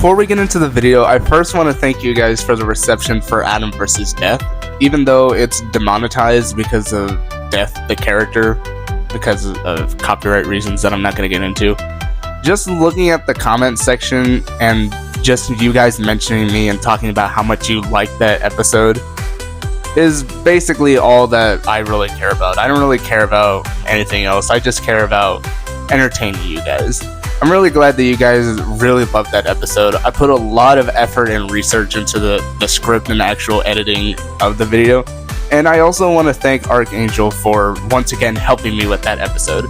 Before we get into the video, I first want to thank you guys for the reception for Adam vs. Death. Even though it's demonetized because of Death, the character, because of copyright reasons that I'm not going to get into. Just looking at the comment section and just you guys mentioning me and talking about how much you liked that episode is basically all that I really care about. I don't really care about anything else. I just care about entertaining you guys. I'm really glad that you guys really loved that episode. I put a lot of effort and research into the script and the actual editing of the video. And I also want to thank Archangel for once again helping me with that episode.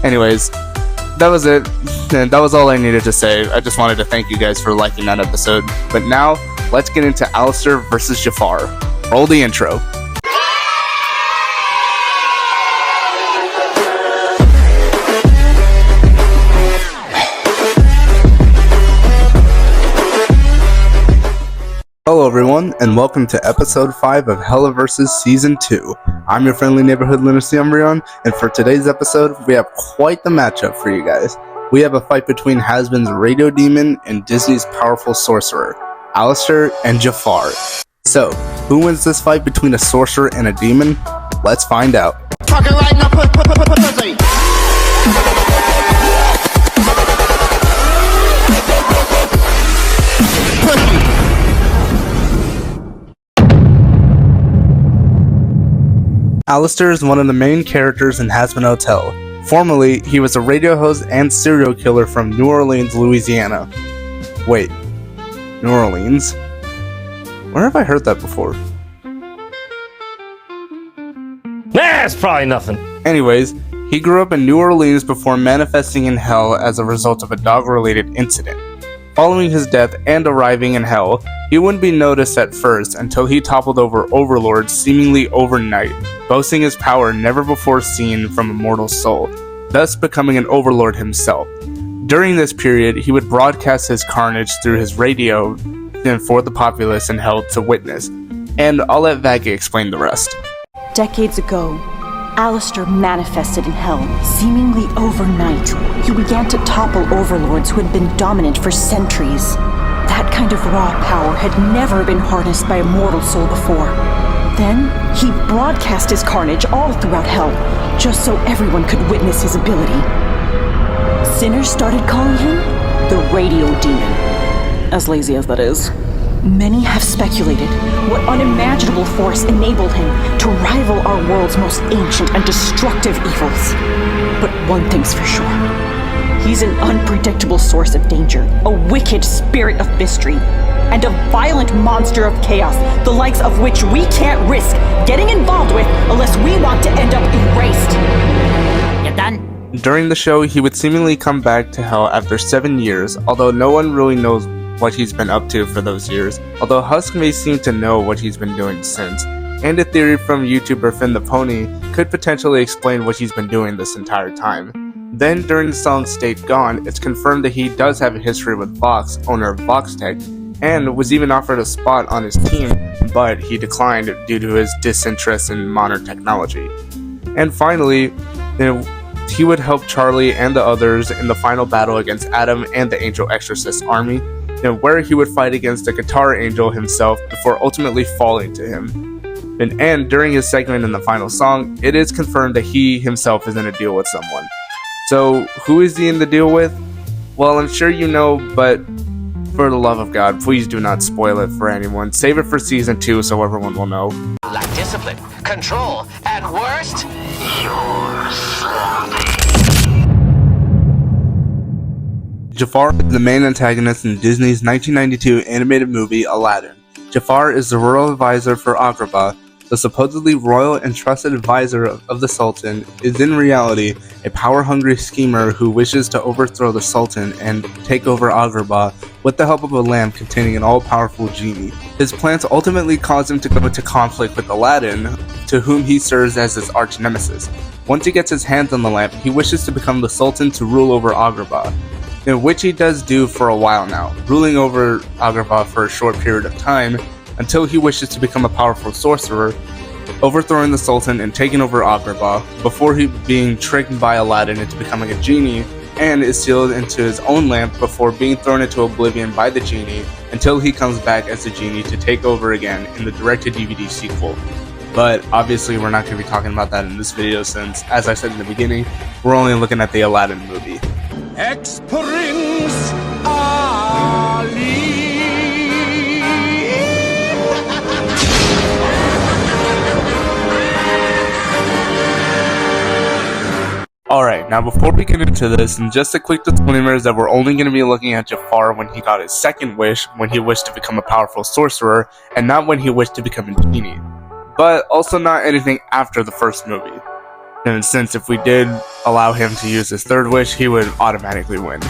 Anyways, that was it. And that was all I needed to say. I just wanted to thank you guys for liking that episode. But now, let's get into Alastor vs. Jafar. Roll the intro. Hello everyone, and welcome to episode 5 of HellaVersus Season 2. I'm your friendly neighborhood lunacy Umbrion, and for today's episode, we have quite the matchup for you guys. We have a fight between Hazbin's Radio Demon and Disney's powerful Sorcerer, Alastor and Jafar. So, who wins this fight between a Sorcerer and a Demon? Let's find out. Alastor is one of the main characters in Hazbin Hotel. Formerly, he was a radio host and serial killer from New Orleans, Louisiana. Wait, New Orleans? Where have I heard that before? It's probably nothing. Anyways, he grew up in New Orleans before manifesting in Hell as a result of a dog-related incident. Following his death and arriving in Hell, he wouldn't be noticed at first until he toppled over overlords seemingly overnight, boasting his power never before seen from a mortal soul, thus becoming an overlord himself. During this period, he would broadcast his carnage through his radio and for the populace in Hell to witness, and I'll let Vagi explain the rest. Decades ago, Alastor manifested in Hell, seemingly overnight. He began to topple overlords who had been dominant for centuries. That kind of raw power had never been harnessed by a mortal soul before. Then, he broadcast his carnage all throughout Hell, just so everyone could witness his ability. Sinners started calling him the Radio Demon. As lazy as that is. Many have speculated what unimaginable force enabled him to rival our world's most ancient and destructive evils. But one thing's for sure. He's an unpredictable source of danger, a wicked spirit of mystery, and a violent monster of chaos, the likes of which we can't risk getting involved with unless we want to end up erased. You done? During the show, he would seemingly come back to Hell after 7 years, although no one really knows what he's been up to for those years, although Husk may seem to know what he's been doing since, and a theory from YouTuber Finn the Pony could potentially explain what he's been doing this entire time. Then, during the song State Gone, it's confirmed that he does have a history with Vox, owner of VoxTech, and was even offered a spot on his team, but he declined due to his disinterest in modern technology. And finally, he would help Charlie and the others in the final battle against Adam and the Angel Exorcist army, where he would fight against the Guitar Angel himself before ultimately falling to him. And during his segment in the final song, it is confirmed that he himself is in a deal with someone. So, who is he in the deal with? Well, I'm sure you know, but for the love of God, please do not spoil it for anyone. Save it for Season 2 so everyone will know. Lack discipline, control, and worst, you're sloppy. Jafar is the main antagonist in Disney's 1992 animated movie Aladdin. Jafar is the royal advisor for Agrabah. The supposedly royal and trusted advisor of the Sultan is in reality a power-hungry schemer who wishes to overthrow the Sultan and take over Agrabah with the help of a lamp containing an all-powerful genie. His plans ultimately cause him to go into conflict with Aladdin, to whom he serves as his arch-nemesis. Once he gets his hands on the lamp, he wishes to become the Sultan to rule over Agrabah, in which he does do for a while now, ruling over Agrabah for a short period of time, until he wishes to become a powerful sorcerer, overthrowing the Sultan and taking over Agrabah, before he being tricked by Aladdin into becoming a genie and is sealed into his own lamp before being thrown into oblivion by the genie until he comes back as the genie to take over again in the direct-to-DVD sequel. But obviously we're not going to be talking about that in this video since, as I said in the beginning, we're only looking at the Aladdin movie. Ex-Prince Ali. Alright, now before we get into this, and just a quick disclaimer is that we're only going to be looking at Jafar when he got his second wish, when he wished to become a powerful sorcerer, and not when he wished to become a genie. But also not anything after the first movie. And since if we did allow him to use his third wish, he would automatically win.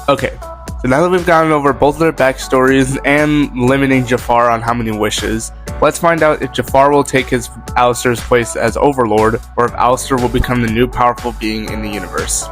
Okay, so now that we've gone over both of their backstories and limiting Jafar on how many wishes, let's find out if Jafar will take his Alastor's place as Overlord, or if Alastor will become the new powerful being in the universe.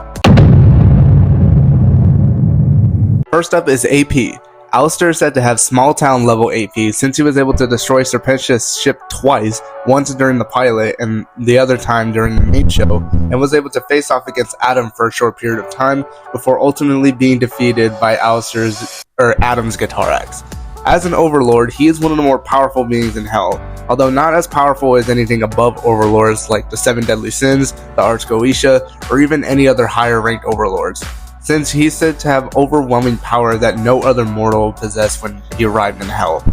First up is AP. Alastor is said to have small town level AP since he was able to destroy Serpentia's ship twice, once during the pilot and the other time during the main show, and was able to face off against Adam for a short period of time before ultimately being defeated by Adam's guitar axe. As an Overlord, he is one of the more powerful beings in Hell, although not as powerful as anything above Overlords like the 7 Deadly Sins, the Archgoetia, or even any other higher ranked Overlords, since he's said to have overwhelming power that no other mortal possessed when he arrived in Hell.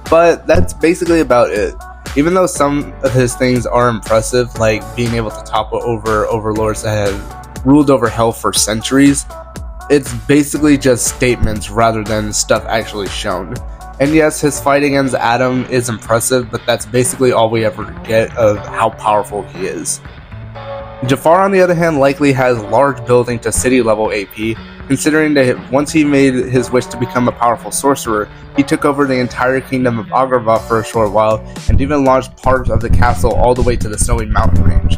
But that's basically about it. Even though some of his things are impressive, like being able to topple over Overlords that have ruled over Hell for centuries, it's basically just statements rather than stuff actually shown. And yes, his fight against Adam is impressive, but that's basically all we ever get of how powerful he is. Jafar, on the other hand, likely has large building to city level AP, considering that once he made his wish to become a powerful sorcerer, he took over the entire kingdom of Agrabah for a short while, and even launched parts of the castle all the way to the snowy mountain range,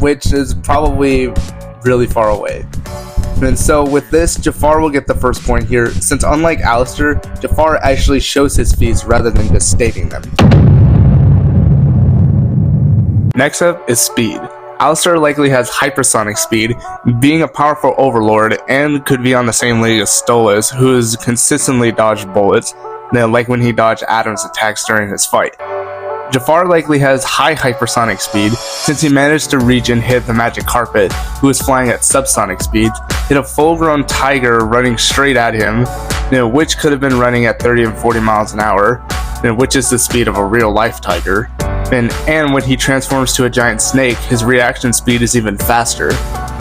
which is probably really far away. And so with this, Jafar will get the first point here, since unlike Alastor, Jafar actually shows his feats rather than just stating them. Next up is speed. Alastor likely has hypersonic speed, being a powerful overlord, and could be on the same league as Stolas, who has consistently dodged bullets, like when he dodged Adam's attacks during his fight. Jafar likely has high hypersonic speed, since he managed to reach and hit the magic carpet, who is flying at subsonic speeds, hit a full-grown tiger running straight at him, which could have been running at 30 and 40 miles an hour, which is the speed of a real-life tiger. And when he transforms to a giant snake, his reaction speed is even faster.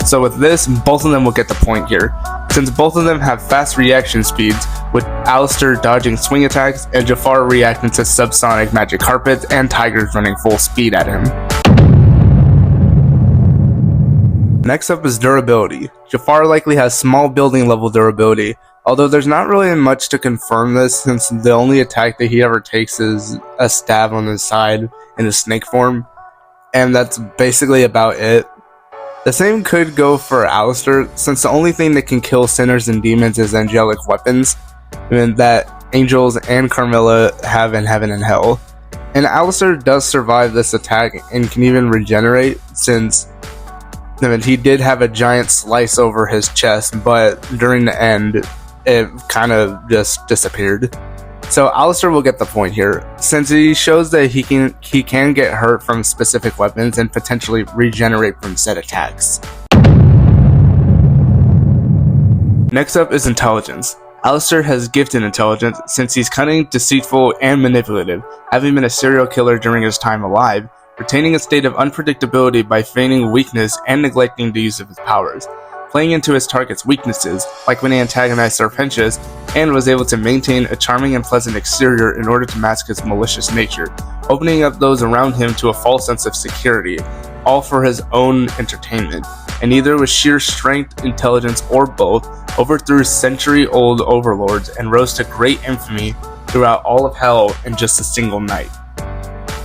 So with this, both of them will get the point here, since both of them have fast reaction speeds, with Alastor dodging swing attacks and Jafar reacting to subsonic magic carpets and tigers running full speed at him. Next up is durability. Jafar likely has small building level durability, although there's not really much to confirm this since the only attack that he ever takes is a stab on his side in the snake form, and that's basically about it. The same could go for Alastor, since the only thing that can kill sinners and demons is angelic weapons, and that angels and Carmilla have in heaven and hell. And Alastor does survive this attack and can even regenerate, since he did have a giant slice over his chest, but during the end, it kind of just disappeared. So Alastor will get the point here, since he shows that he can get hurt from specific weapons and potentially regenerate from said attacks. Next up is intelligence. Alastor has gifted intelligence since he's cunning, deceitful, and manipulative, having been a serial killer during his time alive, retaining a state of unpredictability by feigning weakness and neglecting the use of his powers, playing into his target's weaknesses, like when he antagonized Serpentius, and was able to maintain a charming and pleasant exterior in order to mask his malicious nature, opening up those around him to a false sense of security, all for his own entertainment, and either with sheer strength, intelligence, or both, overthrew century-old overlords and rose to great infamy throughout all of Hell in just a single night.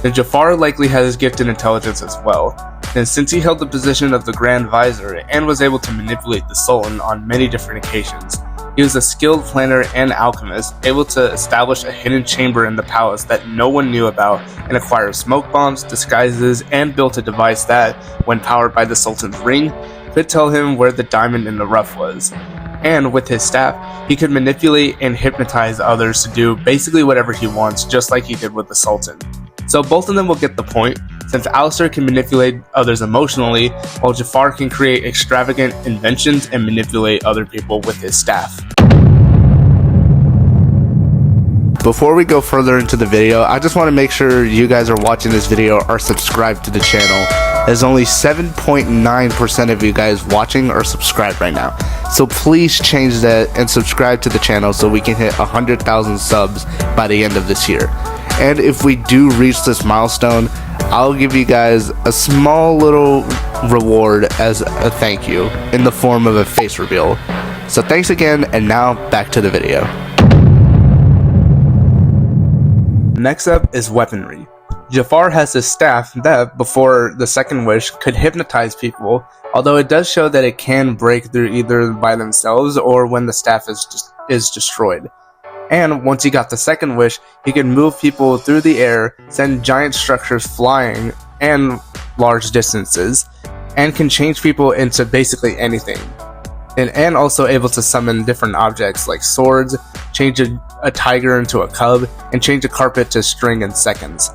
Then Jafar likely has gifted intelligence as well, and since he held the position of the Grand Vizier and was able to manipulate the Sultan on many different occasions, he was a skilled planner and alchemist, able to establish a hidden chamber in the palace that no one knew about and acquire smoke bombs, disguises, and built a device that, when powered by the Sultan's ring, could tell him where the diamond in the rough was. And with his staff, he could manipulate and hypnotize others to do basically whatever he wants, just like he did with the Sultan. So both of them will get the point, since Alastor can manipulate others emotionally, while Jafar can create extravagant inventions and manipulate other people with his staff. Before we go further into the video, I just want to make sure you guys are watching this video are subscribed to the channel, as only 7.9% of you guys watching are subscribed right now. So please change that and subscribe to the channel so we can hit 100,000 subs by the end of this year. And if we do reach this milestone, I'll give you guys a small little reward as a thank you in the form of a face reveal. So thanks again, and now back to the video. Next up is weaponry. Jafar has his staff that, before the second wish, could hypnotize people, although it does show that it can break through either by themselves or when the staff is destroyed. And once he got the second wish, he could move people through the air, send giant structures flying and large distances, and can change people into basically anything. And also able to summon different objects like swords, change a tiger into a cub, and change a carpet to string in seconds.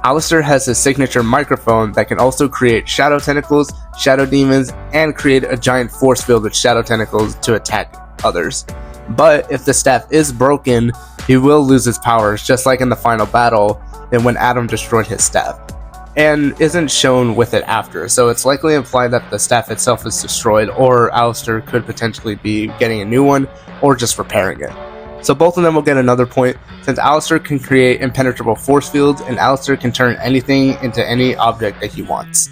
Alastor has his signature microphone that can also create shadow tentacles, shadow demons, and create a giant force field with shadow tentacles to attack others. But if the staff is broken, he will lose his powers, just like in the final battle and when Adam destroyed his staff, and isn't shown with it after, so it's likely implied that the staff itself is destroyed, or Alastor could potentially be getting a new one, or just repairing it. So both of them will get another point, since Alastor can create impenetrable force fields, and Alastor can turn anything into any object that he wants.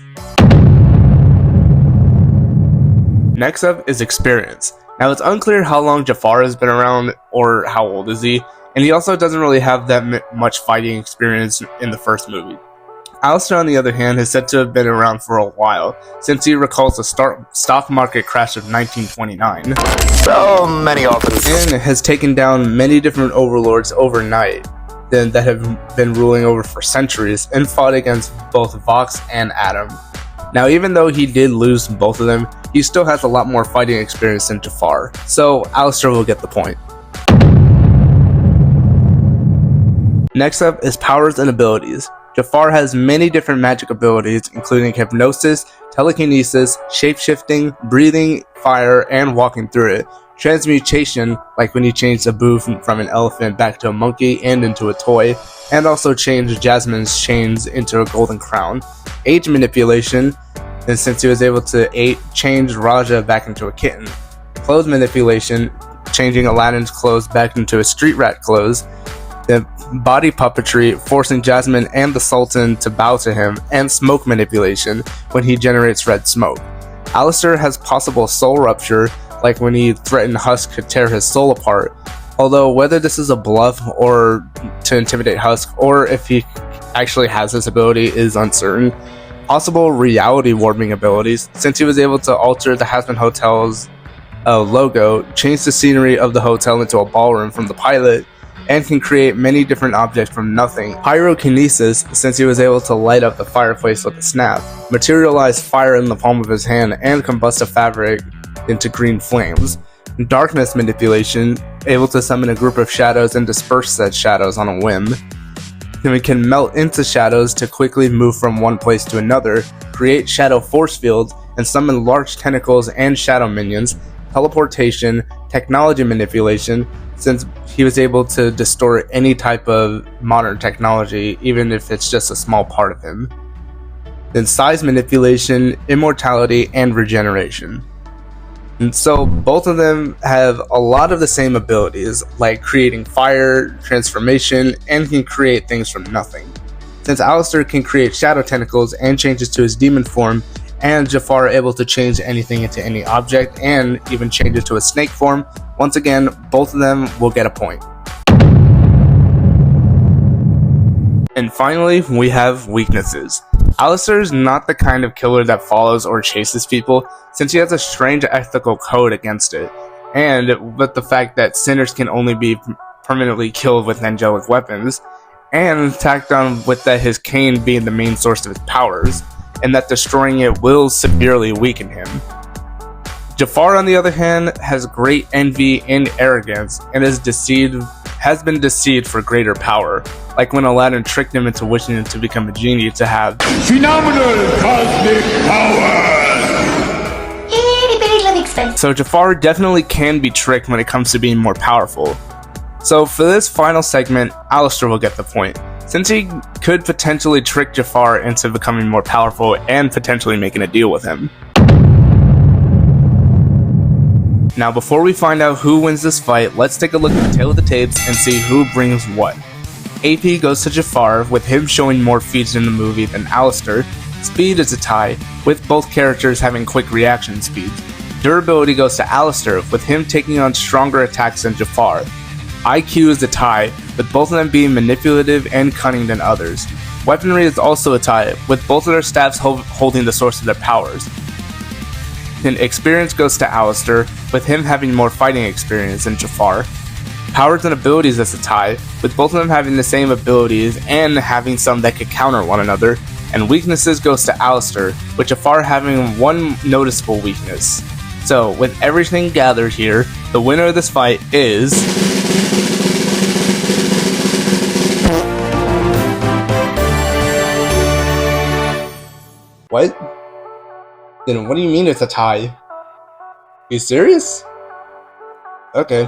Next up is experience. Now it's unclear how long Jafar has been around, or how old is he, and he also doesn't really have that much fighting experience in the first movie. Alastor, on the other hand, is said to have been around for a while, since he recalls the stock market crash of 1929. So many orphans. And has taken down many different overlords overnight that have been ruling over for centuries, and fought against both Vox and Adam. Now, even though he did lose both of them, he still has a lot more fighting experience than Jafar, so Alastor will get the point. Next up is powers and abilities. Jafar has many different magic abilities, including hypnosis, telekinesis, shapeshifting, breathing fire, and walking through it. Transmutation, like when he changed Abu from an elephant back to a monkey and into a toy, and also changed Jasmine's chains into a golden crown. Age manipulation, and since he was able to change Raja back into a kitten. Clothes manipulation, changing Aladdin's clothes back into a street rat clothes. The body puppetry, forcing Jasmine and the Sultan to bow to him, and smoke manipulation, when he generates red smoke. Alastor has possible soul rupture, like when he threatened Husk to tear his soul apart, although whether this is a bluff or to intimidate Husk, or if he actually has this ability, is uncertain. Possible reality warping abilities, since he was able to alter the Hazbin Hotel's logo, change the scenery of the hotel into a ballroom from the pilot, and can create many different objects from nothing. Pyrokinesis, since he was able to light up the fireplace with a snap, materialize fire in the palm of his hand, and combust a fabric into green flames. Darkness manipulation, able to summon a group of shadows and disperse said shadows on a whim. Then we can melt into shadows to quickly move from one place to another, create shadow force fields, and summon large tentacles and shadow minions. Teleportation, technology manipulation, since he was able to distort any type of modern technology, even if it's just a small part of him. Then size manipulation, immortality, and regeneration. And so both of them have a lot of the same abilities, like creating fire, transformation, and can create things from nothing. Since Alastor can create shadow tentacles and changes to his demon form, and Jafar able to change anything into any object and even change it to a snake form, once again, both of them will get a point. And finally, we have weaknesses. Alastor is not the kind of killer that follows or chases people, since he has a strange ethical code against it, and with the fact that sinners can only be permanently killed with angelic weapons, and tacked on with that his cane being the main source of his powers, and that destroying it will severely weaken him. Jafar, on the other hand, has great envy and arrogance and has been deceived for greater power, like when Aladdin tricked him into wishing him to become a genie to have phenomenal cosmic power. So Jafar definitely can be tricked when it comes to being more powerful. So for this final segment, Alastor will get the point, since he could potentially trick Jafar into becoming more powerful and potentially making a deal with him. Now before we find out who wins this fight, let's take a look at the tail of the tapes and see who brings what. AP goes to Jafar, with him showing more feats in the movie than Alastor. Speed is a tie, with both characters having quick reaction speeds. Durability goes to Alastor, with him taking on stronger attacks than Jafar. IQ is a tie, with both of them being manipulative and cunning than others. Weaponry is also a tie, with both of their staffs holding the source of their powers. And experience goes to Alastor, with him having more fighting experience than Jafar. Powers and abilities is a tie, with both of them having the same abilities and having some that could counter one another. And weaknesses goes to Alastor, with Jafar having one noticeable weakness. So, with everything gathered here, the winner of this fight is... What? Then what do you mean it's a tie? You serious? Okay.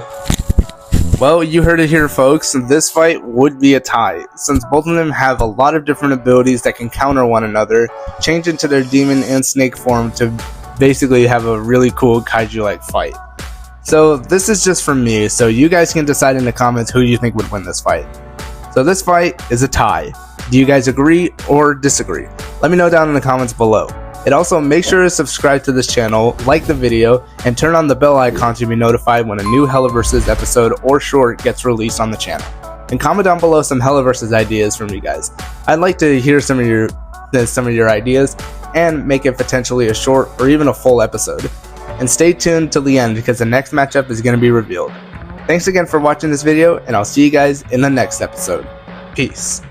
Well, you heard it here, folks. This fight would be a tie, since both of them have a lot of different abilities that can counter one another, change into their demon and snake form to basically have a really cool kaiju-like fight. So this is just from me, so you guys can decide in the comments who you think would win this fight. So this fight is a tie. Do you guys agree or disagree? Let me know down in the comments below. And also make sure to subscribe to this channel, like the video, and turn on the bell icon to be notified when a new HellaVersus episode or short gets released on the channel. And comment down below some HellaVersus ideas from you guys. I'd like to hear some of your ideas and make it potentially a short or even a full episode. And stay tuned till the end because the next matchup is going to be revealed. Thanks again for watching this video, and I'll see you guys in the next episode. Peace.